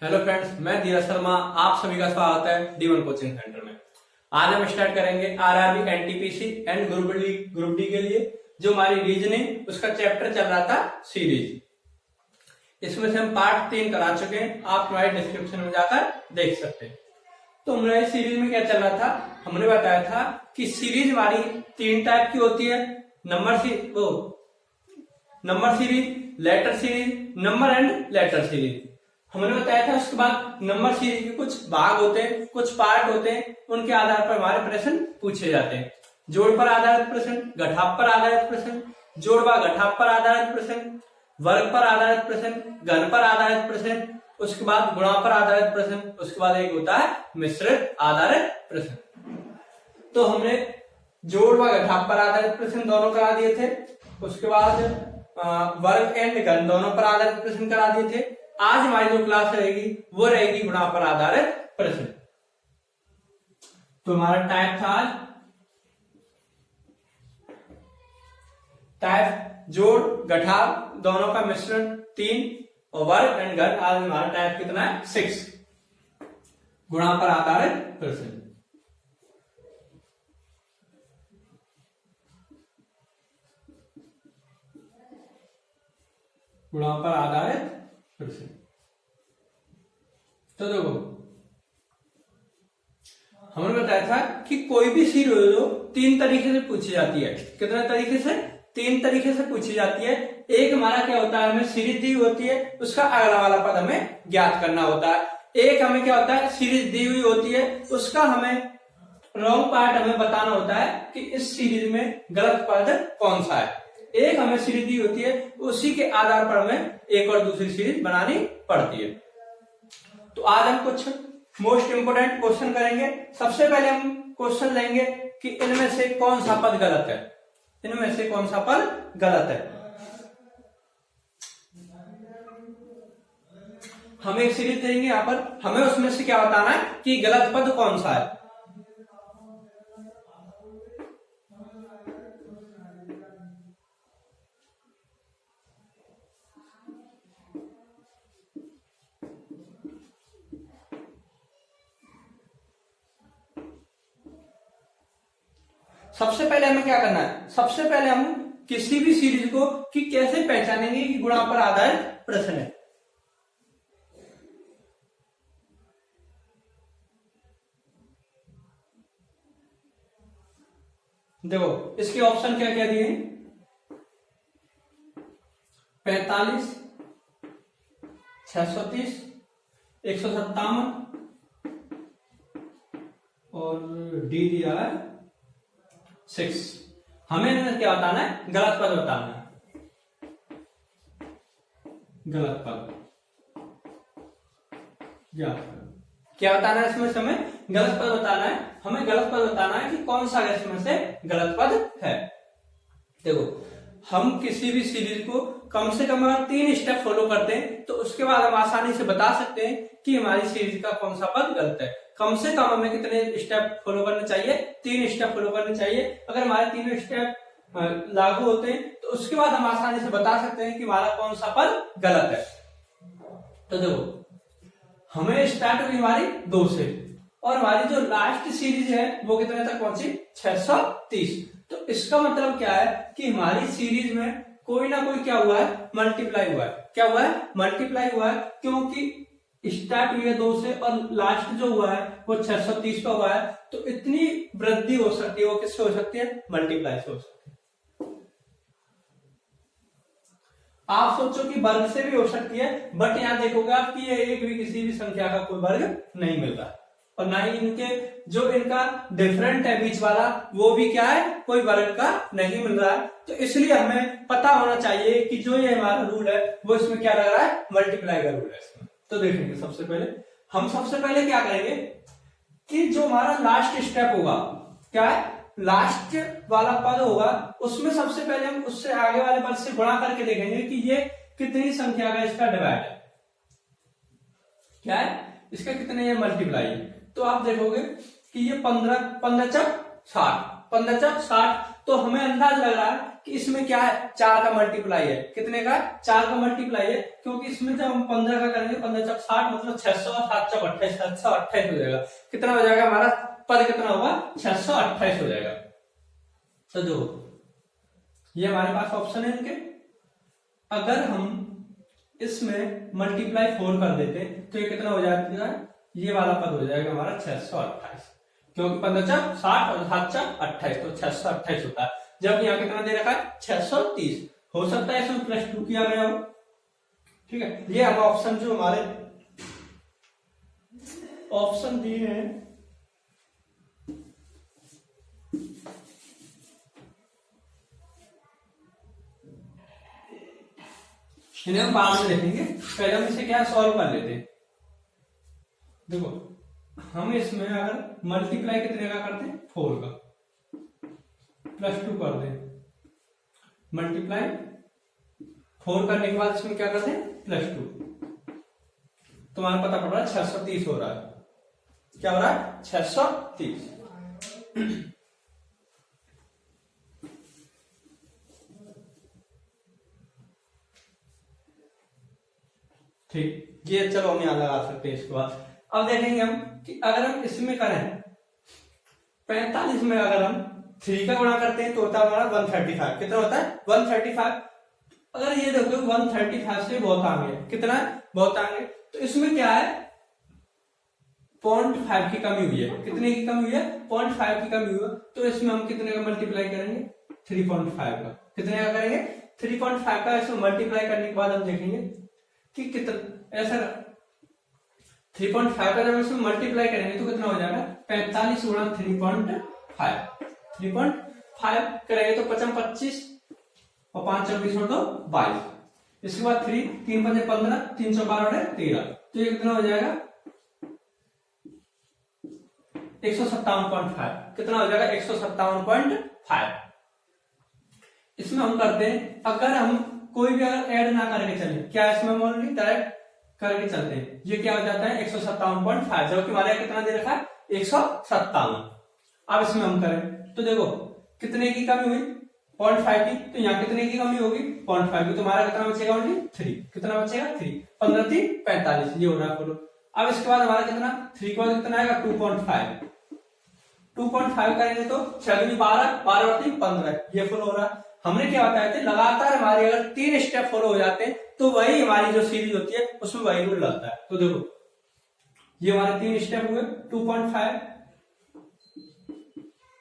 Hello friends, मैं धीरज शर्मा। आप सभी का स्वागत है D1 कोचिंग सेंटर में। आज हम स्टार्ट करेंगे RRB, NTPC and group D के लिए जो हमारी रीजनिंग उसका चैप्टर चल रहा था सीरीज। इसमें से हम पार्ट 3 करा चुके हैं, आप हमारे डिस्क्रिप्शन में जाकर देख सकते हैं। तो हमारे सीरीज में क्या चल रहा था, हमने बताया था कि सीरीज हमारी 3 टाइप की होती है। Number series, letter series, number and letter series हमने बताया था। उसके बाद नंबर सीरीज के कुछ भाग होते हैं, कुछ पार्ट होते हैं, उनके आधार पर हमारे प्रश्न पूछे जाते हैं। जोड़ पर आधारित प्रश्न, घटाव पर आधारित प्रश्न, जोड़ व घटाव पर आधारित प्रश्न, वर्ग पर आधारित प्रश्न, घन पर आधारित प्रश्न, उसके बाद गुणा पर आधारित प्रश्न, उसके बाद एक होता है मिश्रित आधारित प्रश्न। तो हमने जोड़ व घटाव पर आधारित प्रश्न दोनों करा दिए थे। उसके बाद वर्ग एंड घन दोनों पर आधारित प्रश्न करा दिए थे। आज हमारी जो क्लास रहेगी वो रहेगी गुणा पर आधारित प्रश्न। तो हमारा टाइप था आज टाइप जोड़ घटाव दोनों का मिश्रण 3 और वर्ग एंड घन। आज हमारा टाइप कितना है 6, गुणा पर आधारित प्रश्न। गुणा पर आधारित प्रश्न। तो देखो हमने बताया था कि कोई भी सीरीज 3 तरीके से पूछी जाती है। कितने तरीके से? 3 तरीके से पूछी जाती है। एक हमारा क्या होता है, हमें सीरीज दी होती है, उसका अगला वाला पद हमें ज्ञात करना होता है। एक हमें क्या होता है, सीरीज दी हुई होती है, उसका हमें रॉन्ग पार्ट हमें बताना होता है कि इस सीरीज में गलत पद कौन सा है। एक हमें सीरीज दी होती है, उसी के आधार पर हमें एक और दूसरी सीरीज बनानी पड़ती है। तो आज हम कुछ मोस्ट इंपोर्टेंट क्वेश्चन करेंगे। सबसे पहले हम क्वेश्चन लेंगे कि इनमें से कौन सा पद गलत है। इनमें से कौन सा पद गलत है। हम एक सीरीज देंगे, यहां पर हमें उसमें से क्या बताना है कि गलत पद कौन सा है। सबसे पहले हमें क्या करना है, सबसे पहले हम किसी भी सीरीज को कि कैसे पहचानेंगे कि गुणा पर आधारित प्रश्न है। देखो इसके ऑप्शन क्या क्या दिए, 45, 630, 157 और डी दिया है 6। हमें इनमें क्या बताना है, गलत पद बताना है। गलत पद क्या बताना है, इसमें से हमें गलत पद बताना है। हमें गलत पद बताना है कि कौन सा इसमें से गलत पद है। देखो हम किसी भी सीरीज को कम से कम अगर 3 स्टेप फॉलो करते हैं तो उसके बाद हम आसानी से बता सकते हैं कि हमारी सीरीज का कौन सा पद गलत है। कम से कम हमें कितने स्टेप फॉलो करने चाहिए, 3 स्टेप फॉलो करने चाहिए। अगर हमारे 3 स्टेप लागू होते हैं तो उसके बाद हम आसानी से बता सकते हैं कि हमारा कौन सा पद गलत है। तो देखो हमें स्टार्ट हुई हमारी 2 से और हमारी जो लास्ट सीरीज है वो कितने तक पहुंची, 630। तो इसका मतलब क्या है कि हमारी सीरीज में कोई ना कोई क्या हुआ है, मल्टीप्लाई हुआ है। क्या हुआ है, मल्टीप्लाई हुआ है, क्योंकि स्टार्ट हुई है 2 से और लास्ट जो हुआ है वो 630 का हुआ है। तो इतनी वृद्धि हो सकती है, वो किससे हो सकती है, मल्टीप्लाई से हो सकती है। आप सोचो कि वर्ग से भी हो सकती है, बट यहां देखोगे आप कि ये एक भी किसी भी संख्या का कोई वर्ग नहीं मिल रहा और ना ही इनके जो इनका डिफरेंट है बीच वाला वो भी क्या है, कोई वर्ग का नहीं मिल रहा है। तो इसलिए हमें पता होना चाहिए कि जो ये हमारा रूल है वो इसमें क्या लग रहा है, मल्टीप्लाई का रूल है इसमें। तो देखेंगे सबसे पहले क्या करेंगे कि जो हमारा लास्ट स्टेप होगा, क्या है, लास्ट वाला पद होगा, उसमें सबसे पहले हम उससे आगे वाले पद से गुणा करके देखेंगे कि ये कितनी संख्या का इसका डिवाइड है, क्या है, इसका कितने ये मल्टीप्लाई है। तो आप देखोगे कि ये 15 15 चक 60, 15 चक 60। तो हमें अंदाज लग रहा है कि कि इसमें क्या है, 4 का मल्टीप्लाई है। कितने का? 4 का मल्टीप्लाई है, क्योंकि इसमें जब हम 15 का करेंगे, 15 चौक 60 मतलब 600 और 7 चौक 28, 628 हो जाएगा। कितना हो जाएगा हमारा पद, कितना होगा? 628 हो जाएगा। तो जो ये हमारे पास ऑप्शन है इनके। अगर हम इसमें मल्टीप्लाई 4 कर देते तो ये कितना हो जाएगा? ये वाला पद हो जाएगा हमारा 628, क्योंकि 15 चौक 60 और 7 चौक 28, तो 628 होता है। जब यहाँ कितना दे रखा है? 630। हो सकता है इसमें +2 किया गया हो। ठीक है, ये हम ऑप्शन जो हमारे ऑप्शन दिए हैं इन्हें हम बाद में देखेंगे, पहले हम इसे क्या सॉल्व कर लेते हैं। देखो, हम इसमें अगर मल्टीप्लाई कितने का करते हैं? 4 का, +2 कर दे, मल्टीप्लाई 4 करने के बाद इसमें क्या करते हैं? +2। तुम्हारा पता पड़ रहा है 630 हो रहा है। क्या हो रहा है? 630। ठीक, ये चलो हम यहां लगा सकते हैं। इसके बाद अब देखेंगे हम कि अगर हम इसमें करें 45 में अगर हम 3 का गुणा करते हैं तो होता है हमारा 135। कितना होता है? 135। अगर ये देखो 135 से बहुत आगे है। कितना है? बहुत आगे। तो इसमें क्या है? 0.5 की कमी हुई है। कितने की कमी हुई है? 0.5 की कमी हुई है। तो इसमें हम कितने का मल्टीप्लाई करेंगे? 3.5 का। कितने का करेंगे? 3.5 का। इसमें मल्टीप्लाई करने के बाद हम देखेंगे कि कितना ऐसा 3.5 का जब इसमें मल्टीप्लाई करेंगे तो कितना हो जाएगा? 45 गुणा 3.5। 3.5 करेंगे तो 55 25 और 5 24 और 2 22। इसके बाद 3 3 5 15 3 12 13। तो ये कितना हो जाएगा? 157.5। कितना हो जाएगा? 157.5। इसमें हम करते हैं, अगर हम कोई भी अगर ऐड ना करके चले, क्या इसमें हम ऑलरेडी डायरेक्ट करके चलते हैं। ये क्या हो जाता है? 157.5, जबकि हमारे कितना दे रखा है? 157। अब इसमें हम करें तो देखो कितने की कमी हुई? 0.5 की। तो यहाँ कितने की कमी होगी? 0.5 की। तो हमारा कितना बचेगा? ओनली 3। कितना बचेगा? 3। 15 3 45। ये हो रहा है फॉलो। अब इसके बाद हमारा कितना? 3 के बाद कितना आएगा? 2.5। 2.5 करेंगे तो 6 दूनी 12 12 और 3 15। ये फॉलो हो रहा है। हमने क्या बताया था? लगातार हमारे अगर 3 स्टेप फॉलो हो जाते हैं तो वही हमारी जो सीरीज होती है उसमें वही रूल लगता है। तो देखो ये हमारे 3 स्टेप हुए। 2.5,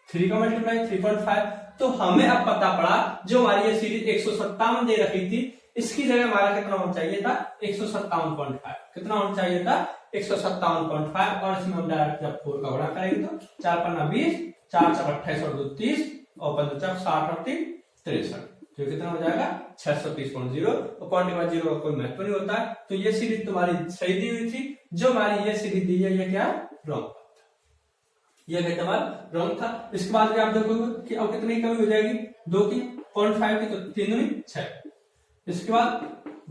3 का मल्टीप्लाई 3.5। तो हमें अब पता पड़ा जो हमारी ये सीरीज 157 दे रखी थी, इसकी जगह हमारा कितना होना चाहिए था? 157.5। कितना होना चाहिए था? 157.5। और इसमें हम डायरेक्ट जब 4 का गुणा करेंगे तो 4 पन्ना 20, 4 चौक 28 और 2 30 और 15 चौक 60 और 3 63। तो कितना हो जाएगा? 630.0। और पॉइंट के बाद 0 का कोई महत्व नहीं होता है। तो ये सीरीज तुम्हारी सही दी हुई थी। जो हमारी ये सीरीज दी है ये क्या है? रॉन्ग। ये कहते हमारा रॉन्ग था। इसके बाद भी आप देखोगे कि अब कितनी कमी हो जाएगी? 2 की, 0.5 की, तो 3 दूनी 6। इसके बाद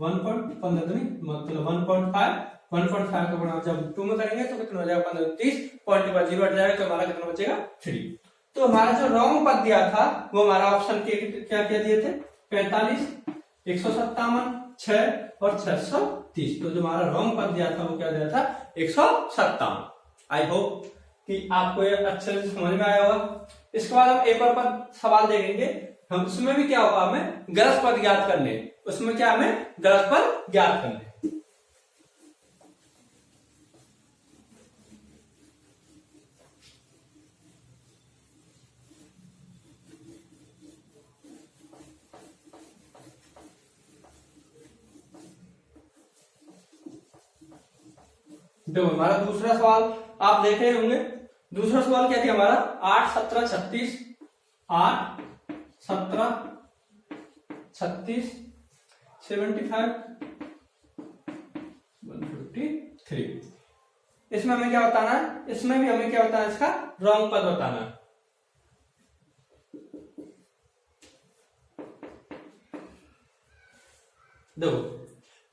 1.15 दूनी मतलब 1.5 का गुणा जब 2 में करेंगे तो कितना हो जाएगा? 15 30। पॉइंट के बाद 0 हट जाएगा तो हमारा कितना बचेगा? 3। तो हमारा जो रॉन्ग पद दिया था वो हमारा ऑप्शन के क्या क्या दिए थे? 45, 157, 6 और 630। तो जो हमारा रॉन्ग पद दिया था वो क्या दिया था? 157। आई होप कि आपको ये अच्छे से समझ में आया होगा। इसके बाद हम एक और पद सवाल देखेंगे। हम उसमें भी क्या होगा? हमें गलत पद ज्ञात करने। उसमें क्या? हमें गलत पद ज्ञात करने। तो हमारा दूसरा सवाल आप देख रहे होंगे। दूसरा सवाल क्या था हमारा? 8 17 36, 8 17 36 75 153। इसमें हमें क्या बताना है? इसमें भी हमें क्या बताना है? इसका रॉन्ग पद बताना है। देखो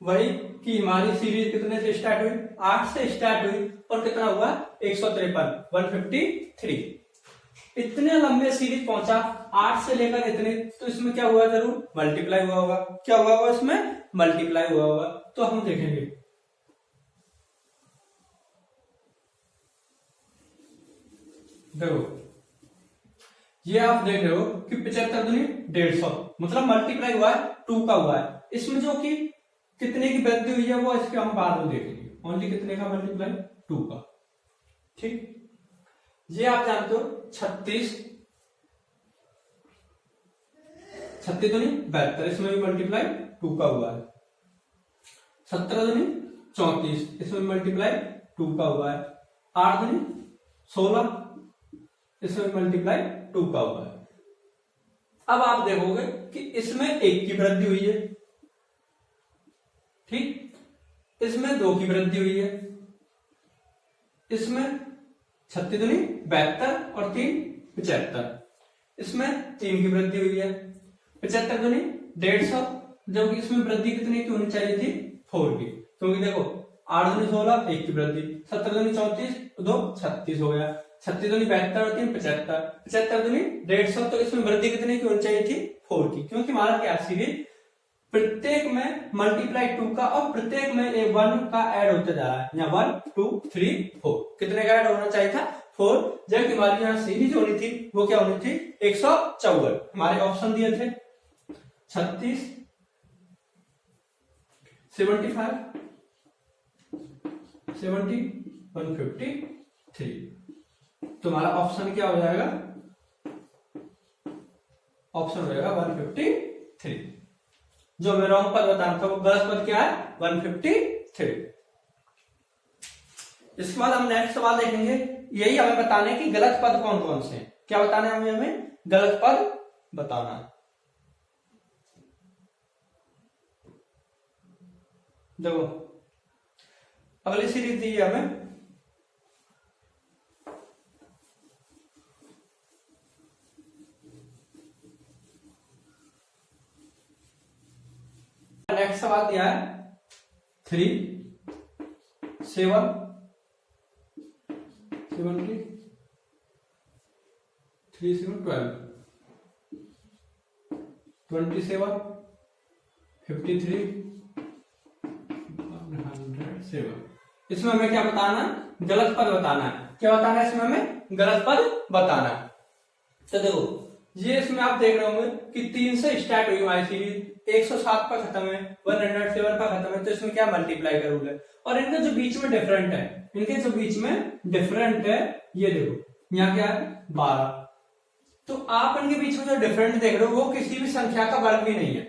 वही कि हमारी सीरीज कितने से स्टार्ट हुई? 8 से स्टार्ट हुई और कितना हुआ? 153 153। इतने लंबे सीरीज पहुंचा 8 से लेकर इतने, तो इसमें क्या हुआ, जरूर मल्टीप्लाई हुआ होगा। क्या हुआ होगा, इसमें मल्टीप्लाई हुआ होगा। तो हम देखेंगे, देखो ये आप देख रहे हो कि 75 दूनी 150, मतलब मल्टीप्लाई हुआ है, 2 का हुआ है। इसमें जो कि कितने की वृद्धि हुई है वो इसके हम बाद में देखेंगे। ओनली कितने का मल्टीप्लाई, 2 का। ठीक, ये आप जानते हो 36 दूनी 72, इसमें भी मल्टीप्लाई 2 का हुआ है। 17 दूनी 34, इसमें मल्टीप्लाई 2 का हुआ है। 8 दूनी 16, इसमें मल्टीप्लाई 2 का हुआ है। अब आप देखोगे कि इसमें 1 की वृद्धि हुई है, ठीक, इसमें 2 की वृद्धि हुई है, इसमें 36 दूनी 72 और 3 75, इसमें 3 की वृद्धि हुई है। 75 दूनी 150, जबकि इसमें वृद्धि कितनी की होनी चाहिए थी, 4 की, क्योंकि देखो 8 दूनी 16, 1 की वृद्धि, 17 दूनी 34, 2 36 हो गया, 36 दूनी 72 और 3 75, 75 दूनी 150, तो इसमें वृद्धि कितने की होनी चाहिए थी, 4 की, क्योंकि हमारा क्या सीरीज प्रत्येक में मल्टीप्लाई 2 का और प्रत्येक में 1 का ऐड होते जा रहा है, यहाँ 1 2 3 4, कितने का ऐड होना चाहिए था, 4, जबकि हमारी यहाँ सीरीज होनी थी वो क्या होनी थी, 154। हमारे ऑप्शन दिए थे 36, 75, 70, 153। तो हमारा ऑप्शन क्या हो जाएगा, ऑप्शन हो जाएगा 153। जो मैं रॉन्ग पद बताना था वो गलत पद क्या है, 153। इसके बाद हम नेक्स्ट सवाल देखेंगे, यही हमें बताने कि गलत पद कौन कौन से हैं। क्या बताना है हमें गलत पद बताना है। देखो अगली सीरीज दी है हमें, नेक्स्ट सवाल दिया है 3 7 70 3 7 12 27 53 107। इसमें हमें क्या बताना है, गलत पद बताना है। क्या बताना है इसमें हमें, गलत पद बताना है। तो देखो ये इसमें आप देख रहे होंगे कि 3 से स्टार्ट हुई हमारी सीरीज, 107 पर खत्म है, 107 पर खत्म है, तो इसमें क्या मल्टीप्लाई का रूल है। और इनका जो बीच में डिफरेंट है, इनके जो बीच में डिफरेंट है, ये देखो यहाँ क्या है 12, तो आप इनके बीच में जो डिफरेंट देख रहे हो वो किसी भी संख्या का वर्ग भी नहीं है।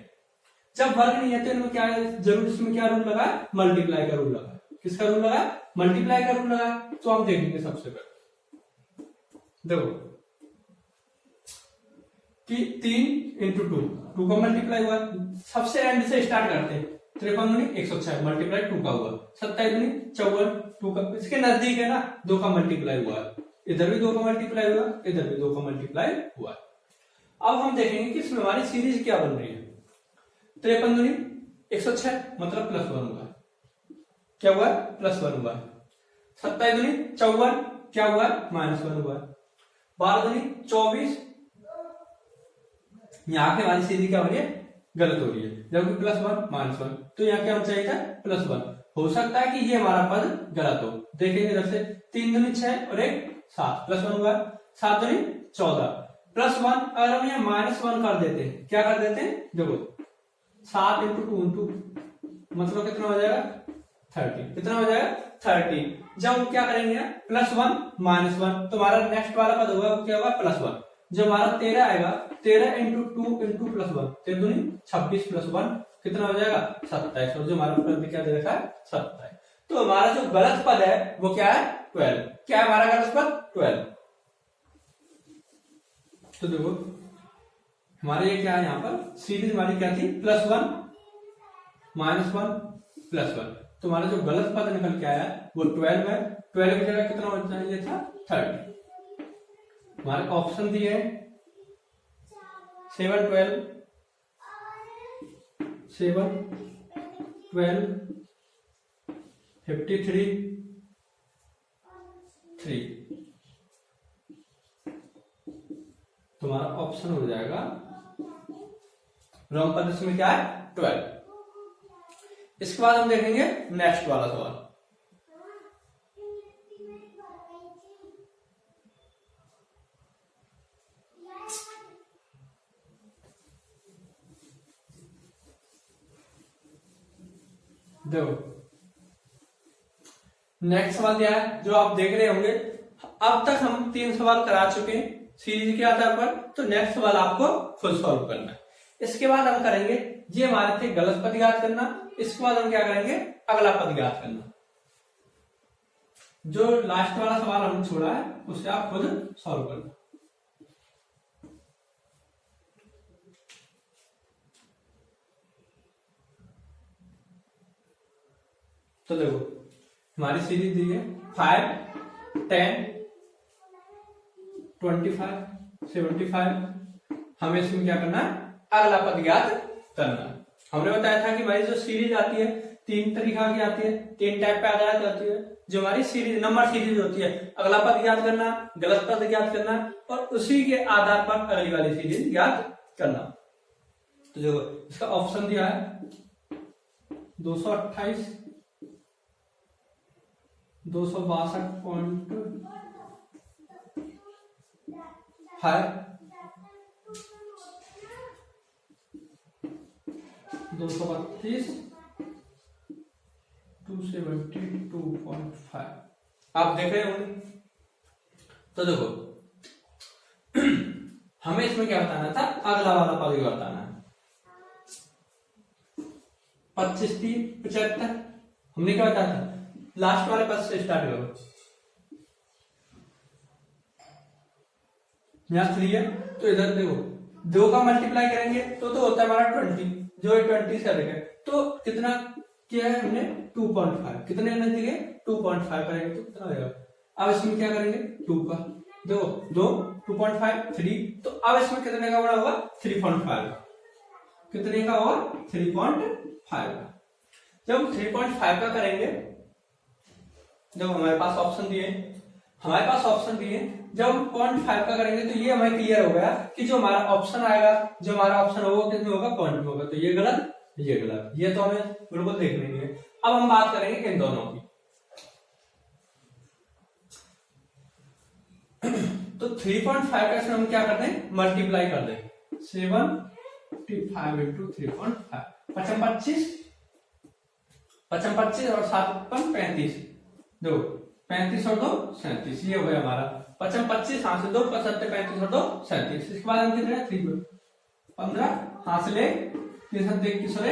जब वर्ग नहीं है तो इनमें क्या है, जरूर इसमें क्या रूल लगा, मल्टीप्लाई का रूल लगा। किसका रूल लगा, मल्टीप्लाई का रूल लगा। तो हम देखेंगे सबसे पहले, देखो कि 3 इंटू 2 का मल्टीप्लाई हुआ, सबसे एंड से स्टार्ट करते हैं। 53 दूनी 106 मल्टीप्लाई 2 का हुआ, 27 दूनी 54 2 का, इसके नजदीक है ना, 2 का मल्टीप्लाई हुआ, इधर भी 2 का मल्टीप्लाई हुआ, इधर भी 2 का मल्टीप्लाई हुआ। अब हम देखेंगे कि इसमें हमारी सीरीज क्या बन रही है। 53 दूनी 106 मतलब +1 हुआ, क्या हुआ, +1 हुआ। 27 दूनी 54 क्या हुआ, -1 हुआ। 12 दूनी 24, यहाँ पे हमारी सीरीज क्या हो रही है, गलत हो रही है, जबकि +1 -1, तो यहाँ क्या होना चाहिए था, +1। हो सकता है कि ये हमारा पद गलत हो, देखेंगे इधर से, 3 दूनी 6 और 1 7, +1 हुआ। 7 दूनी 14 +1, अगर हम यहाँ -1 कर देते हैं, क्या कर देते हैं, देखो 7 इंटू 2 इंटू, मतलब कितना हो जाएगा 30, कितना हो जाएगा 30। जब हम क्या करेंगे +1 -1, तो हमारा नेक्स्ट वाला पद होगा वो क्या होगा, +1। जब हमारा 13 आएगा, 13 इंटू 2 इंटू +1, 13 दूनी 26 +1 कितना हो जाएगा 27, और जो हमारा पद क्या दे रखा है 27। तो हमारा जो गलत पद है वो क्या है 12। क्या है हमारा गलत पद 12। तो देखो हमारे ये क्या है, यहाँ पर सीरीज हमारी क्या थी, +1 -1 +1, तो हमारा जो गलत पद निकल के आया वो 12 है। 12 की जगह कितना होना चाहिए था 30। हमारे ऑप्शन दिए 7 12 7 12 53 3। तुम्हारा ऑप्शन हो जाएगा रोम पद में क्या है 12। इसके बाद हम देखेंगे नेक्स्ट वाला सवाल। देखो नेक्स्ट सवाल क्या है जो आप देख रहे होंगे। अब तक हम 3 सवाल करा चुके हैं सीरीज के आधार पर, तो नेक्स्ट सवाल आपको खुद सॉल्व करना है। इसके बाद हम करेंगे ये हमारे थे गलत पद याद करना, इसके बाद हम क्या करेंगे अगला पद याद करना। जो लास्ट वाला सवाल हमने छोड़ा है उसे आप खुद सॉल्व करना। तो देखो हमारी सीरीज दी है 5, 10, 25, 75। हमें इसमें क्या करना है अगला पद ज्ञात करना है। हमने बताया था कि भाई जो सीरीज आती है 3 तरीका की आती है, 3 टाइप पे आ जाती है। जो हमारी सीरीज नंबर सीरीज होती है, अगला पद ज्ञात करना, गलत पद ज्ञात करना और उसी के आधार पर अगली वाली सीरीज ज्ञात करना। तो जो इसका ऑप्शन दिया है 228, 262.5, 232, 272.5 आप देख रहे होंगे। तो देखो हमें इसमें क्या बताना था अगला वाला पद बताना है। 25, 30, 75 हमने क्या बताया था लास्ट वाले पद से स्टार्ट करो। यहां 3 है तो इधर देखो 2 का मल्टीप्लाई करेंगे तो होता है हमारा 20, जो 20 से अधिक है तो कितना किया है हमने 2.5। कितने नजदीक है 2.5 करेंगे तो कितना हो जाएगा। अब इसमें क्या करेंगे 2 का देखो 2, 2.5, 3 तो अब इसमें कितने का बड़ा होगा 3.5। कितने का होगा 3.5 का। जब 3.5 का करेंगे जब हमारे पास ऑप्शन दिए जब हम 0.5 का करेंगे तो ये हमें क्लियर हो गया कि जो हमारा ऑप्शन आएगा जो हमारा ऑप्शन होगा कितने होगा 0.2 होगा। तो ये गलत ये गलत, ये तो हमें बिल्कुल देखने नहीं है। अब हम बात करेंगे इन दोनों की। तो 3.5 का हम क्या करते हैं मल्टीप्लाई कर देंगे 75 into 3.5 25 और 7 35 दो 35 और 2 37 ये हो गया हमारा 25 हाथ से 2 75 35 और 2 37। इसके बाद हम कितने 3 15 हाथ से ले 3 7 21 और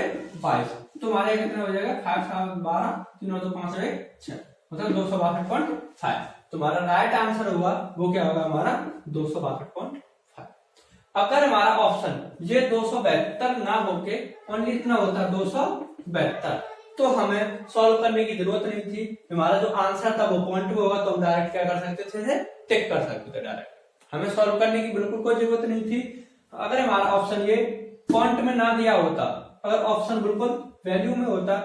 22 तो हमारे कितना हो जाएगा 5 7 12 3 और 2 5 और 1 6 मतलब 262.5। तो हमारा राइट आंसर हुआ वो क्या होगा हमारा 262.5। अगर हमारा ऑप्शन ये 272 ना होके ओनली इतना होता 272 तो हमें सॉल्व करने की जरूरत नहीं थी। हमारा जो आंसर था वो 0.2 होगा तो हम डायरेक्ट क्या कर सकते थे टिक कर सकते थे डायरेक्ट। हमें सॉल्व करने की बिल्कुल कोई जरूरत नहीं थी। अगर हमारा ऑप्शन ये पॉइंट में ना दिया होता, अगर ऑप्शन बिल्कुल वैल्यू में होता,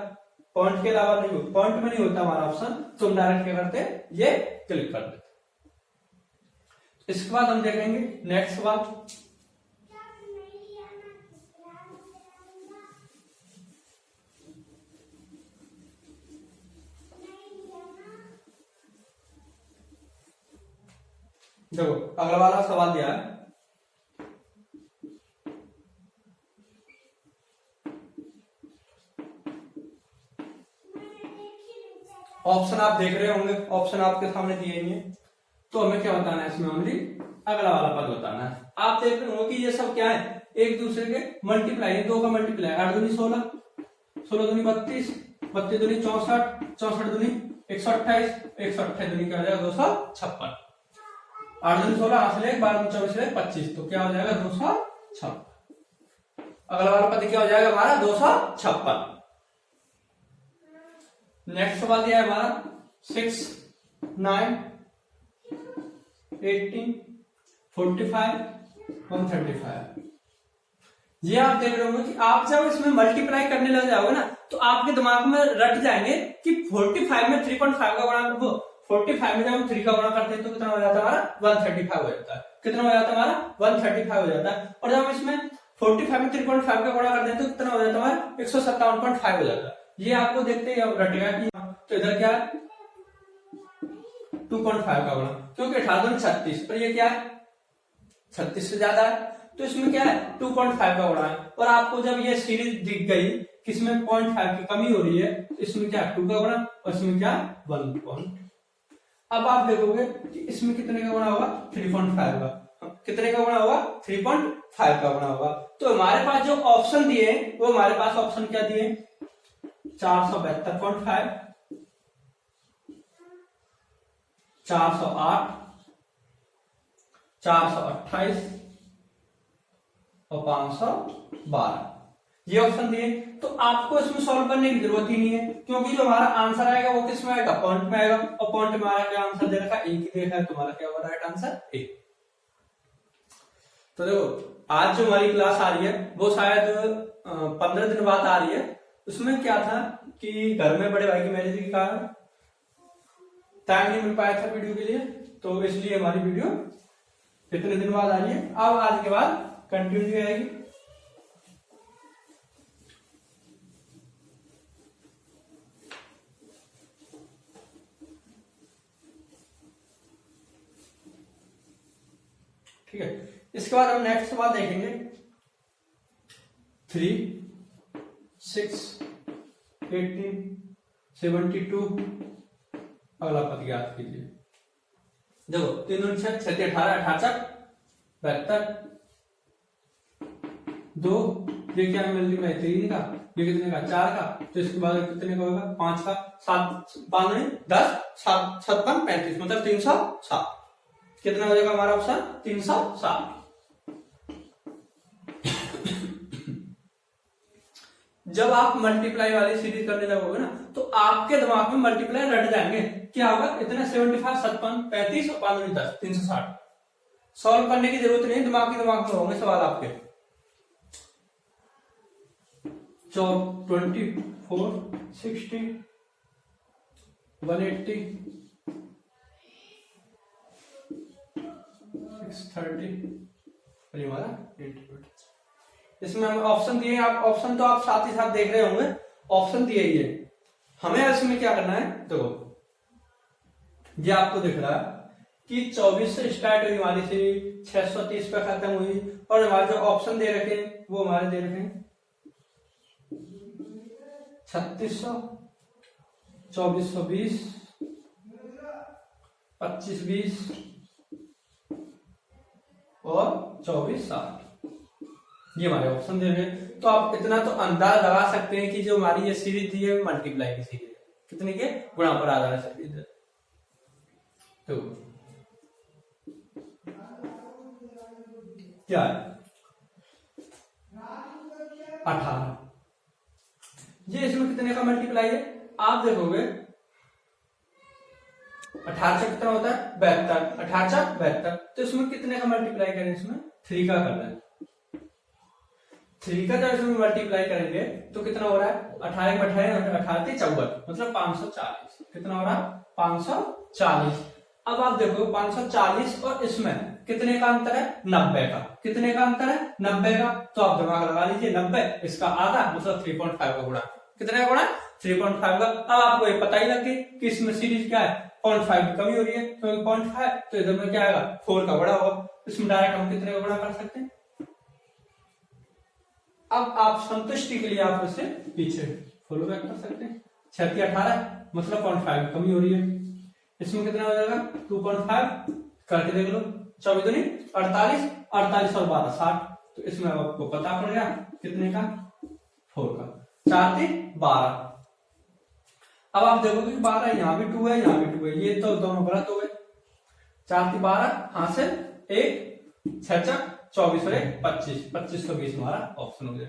पॉइंट के अलावा नहीं होता, पॉइंट में नहीं होता हमारा ऑप्शन तो हम डायरेक्ट क्या करते ये क्लिक कर देते। इसके बाद हम देखेंगे नेक्स्ट सवाल। देखो अगला वाला सवाल दिया है ऑप्शन आप देख रहे होंगे, ऑप्शन आपके सामने दिए ही हैं। तो हमें क्या बताना है इसमें ओनली अगला वाला पद बताना है। आप देख रहे होंगे कि ये सब क्या है एक दूसरे के मल्टीप्लाई है, 2 का मल्टीप्लाई 8 दूनी 16, 16 दूनी 32, 32 दूनी 64, 64 दूनी 128, 128 दूनी क्या हो जाएगा 256, 8 दूनी 16 हाथ ले 12 दूनी 24 25 तो क्या हो जाएगा 256। अगला वाला पद क्या हो जाएगा हमारा 256। नेक्स्ट सवाल दिया है हमारा 6, 9, 18, 45, 135। ये आप देख रहे होंगे कि आप जब इसमें मल्टीप्लाई करने लग जाओगे ना तो आपके दिमाग में रट जाएंगे कि 45 में 3.5 का गुणा, 45 में जब हम 3 का गुणा करते हैं तो कितना हो जाता है हमारा 135 हो जाता है। कितना हो जाता है हमारा 135 हो जाता है। और जब हम इसमें 45 में 3.5 का गुणा कर दें तो कितना हो जाता है हमारा 157.5 हो जाता है। ये आपको देखते ही रटेगा कि तो इधर क्या है 2.5 का गुणा, क्योंकि 18 36 और ये क्या है 36 से ज्यादा है, तो इसमें क्या है 2.5 का गुणा है। और आपको जब ये सीरीज दिख गई किसमें 0.5 की कमी हो रही है, तो इसमें क्या 2 का गुणा और इसमें क्या 1. अब आप देखोगे कि इसमें कितने का गुणा होगा 3.5 का, कितने का गुणा होगा 3.5 का गुणा होगा। तो हमारे पास जो ऑप्शन दिए वो हमारे पास ऑप्शन क्या दिए 472.5, 408, 428 और 512 ये ऑप्शन दिए। तो आपको इसमें सॉल्व करने की जरूरत ही नहीं है, क्योंकि जो हमारा आंसर आएगा वो किसमें आएगा पॉइंट में आएगा, और पॉइंट में हमारा क्या आंसर दे रखा है एक ही देखा है, तुम्हारा क्या होगा राइट आंसर ए। तो देखो आज जो हमारी क्लास आ रही है वो शायद 15 दिन बाद आ रही है। उसमें क्या था कि घर में बड़े भाई की मैरिज के कारण टाइम नहीं मिल पाया था वीडियो के लिए, तो इसलिए हमारी वीडियो इतने दिन बाद आ रही है। अब आज के बाद कंटिन्यू आएगी। ठीक है, इसके बाद हम नेक्स्ट सवाल देखेंगे 3, 6, 18, 72 अगला पद ज्ञात कीजिए। देखो 3 दूनी 6, 6 18, 18 72 2, ये क्या मिल रही है 3 का, ये कितने का 4 का, तो इसके बाद कितने का होगा 5 का, 7 5 नहीं 10, 7 7 35 मतलब 307। कितना हो जाएगा हमारा ऑप्शन 307। जब आप मल्टीप्लाई वाली सीरीज करने लगोगे ना तो आपके दिमाग में मल्टीप्लाई रट जाएंगे। क्या होगा इतने 75 57 35 और 5 10 360। सॉल्व करने की जरूरत नहीं, दिमाग में होंगे सवाल आपके। 24 60 180 630 और हमारा 88। इसमें हम ऑप्शन दिए, आप ऑप्शन तो आप साथ ही साथ देख रहे होंगे, ऑप्शन दिए ही है। हमें इसमें क्या करना है, देखो ये आपको दिख रहा है कि 24 से स्टार्ट हुई हमारी सीरीज 630 पे खत्म हुई, और हमारे जो ऑप्शन दे रखे हैं वो हमारे दे रखे हैं 3600 2420 2520 और 2460 ये हमारे ऑप्शन दे रहे हैं। तो आप इतना तो अंदाज लगा सकते हैं कि जो हमारी ये सीरीज थी ये मल्टीप्लाई की सीरीज है, कितने के गुणा पर आधारित सीरीज है। तो क्या है 18, ये इसमें कितने का मल्टीप्लाई है आप देखोगे 18 से कितना होता है 72, 18 72, तो इसमें कितने का मल्टीप्लाई करें, इसमें 3 का करना है। 3 का जब इसमें मल्टीप्लाई करेंगे तो कितना हो रहा है 18 में 18 54 मतलब 540। कितना हो रहा है 540। अब आप देखो 540 और इसमें कितने का अंतर है 90 का, कितने का अंतर है 90 का, तो आप दिमाग लगा लीजिए 90 इसका आधा मतलब 3.5 का गुणा, कितने का गुणा 3.5 का। अब आपको ये पता ही लग गई कि इसमें सीरीज क्या है 0.5 की कमी हो रही है, क्योंकि 0.5 तो इधर में क्या आएगा 4 का बड़ा होगा, इसमें डायरेक्ट हम कितने का गुणा कर सकते हैं। अब आप संतुष्टि के लिए आप इसे पीछे फॉलो बैक कर सकते हैं। 6 18 मतलब 0.5 की कमी हो रही है, इसमें कितना हो जाएगा 2.5 करके देख लो, 24 दूनी 48, 48 और 12 60, तो इसमें आपको पता पड़ गया कितने का 4 का, 4 3 12। अब आप देखोगे 12 यहाँ भी 2 है यहाँ भी 2 है, ये तो दोनों गलत हो गए। 4 3 12 हां से 1 6 24 और 1 25, 25 तो 20 हमारा ऑप्शन हो गया।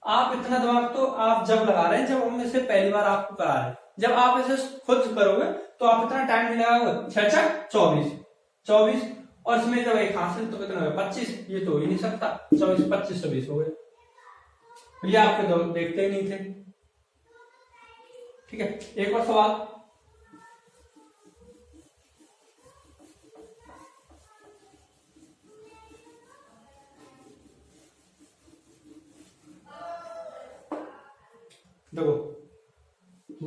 आप इतना दिमाग तो आप जब लगा रहे हैं जब हम इसे पहली बार आपको करा रहे हैं, जब आप इसे खुद करोगे तो आप इतना टाइम नहीं लगाओगे। 6 24 24 और इसमें जब एक हासिल तो कितना होगा 25, ये तो हो ही नहीं सकता, 24 25 तो 20 हो गए, ये आपके देखते ही नहीं थे। ठीक है, एक और सवाल देखो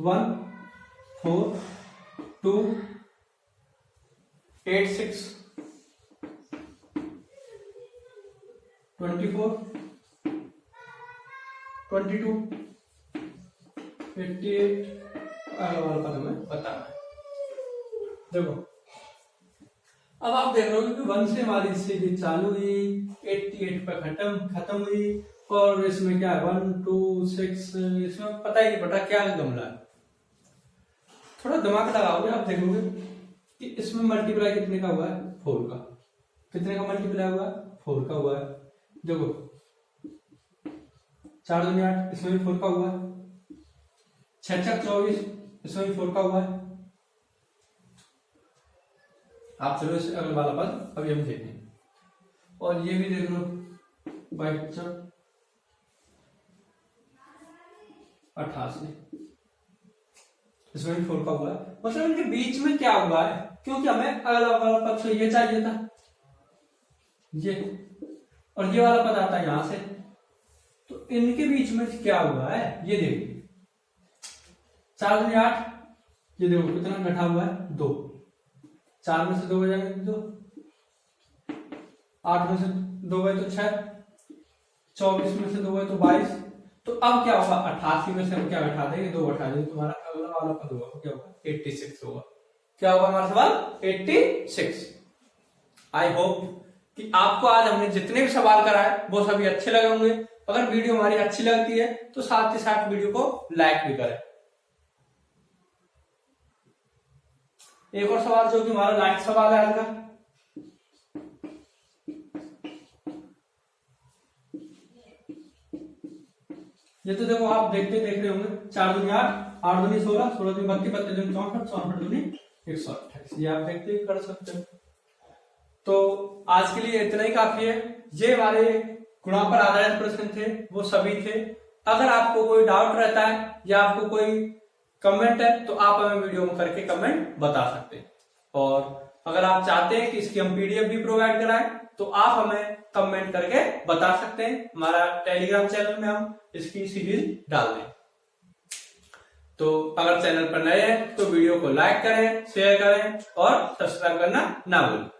1 4 2 8 6 24 22 88 अगला वाला पद हमें बताना है। देखो अब आप देख रहे हो कि 1 से हमारी सीरीज चालू हुई, 88 पर खत्म हुई, और इसमें क्या है 1 2 6, इसमें पता ही नहीं पता क्या गमला है। थोड़ा दिमाग लगाओगे आप देखोगे कि इसमें मल्टीप्लाई कितने का हुआ है 4 का। कितने का मल्टीप्लाई हुआ है 4 का हुआ है। देखो 4 दूनी 8, इसमें भी 4 का हुआ है। 6 6 24, इसमें भी 4 का हुआ है। आप चलो इस अगले वाला पद अभी हम देखें, और ये भी देख लो 22 88, इसमें भी 4 का हुआ है। मतलब इनके बीच में क्या हुआ है, क्योंकि हमें अगला वाला पद तो ये चाहिए था ये, और ये वाला पद आता है यहां से, तो इनके बीच में क्या हुआ है ये देखिए। 4 दूनी 8, ये देखो कितना घटा हुआ है 2, 4 में से 2 हो जाएंगे 2, 8 में से 2 गए तो 6, 24 में से 2 गए तो 22। तो अब क्या होगा 88 में से हम क्या घटा देंगे 2 घटा देंगे, तुम्हारा अगला वाला पद होगा क्या होगा 86 होगा। क्या होगा हमारा सवाल 86। आई होप कि आपको आज हमने जितने भी सवाल कराए वो सभी अच्छे लगे होंगे। अगर वीडियो हमारी अच्छी लगती है तो साथ ही साथ वीडियो को लाइक भी करें। एक और सवाल जो कि हमारा लास्ट सवाल है आज का, ये तो देखो आप देख रहे होंगे 4 दूनी 8, 8 दूनी 16, 16 दूनी 32, 32 दूनी 64, 64 दूनी 128, ये आप देखते कर सकते हो। तो आज के लिए इतना ही काफी है। ये हमारे गुणा पर आधारित प्रश्न थे, वो सभी थे। अगर आपको कोई डाउट रहता है या आपको कोई कमेंट है तो आप हमें वीडियो में करके कमेंट बता सकते हैं, और अगर आप चाहते हैं कि इसकी हम पीडीएफ भी प्रोवाइड कराएं तो आप हमें कमेंट करके बता सकते हैं। हमारा टेलीग्राम चैनल में हम इसकी सीरीज डाल दें। तो अगर चैनल पर नए हैं तो वीडियो को लाइक करें, शेयर करें और सब्सक्राइब करना ना भूलें।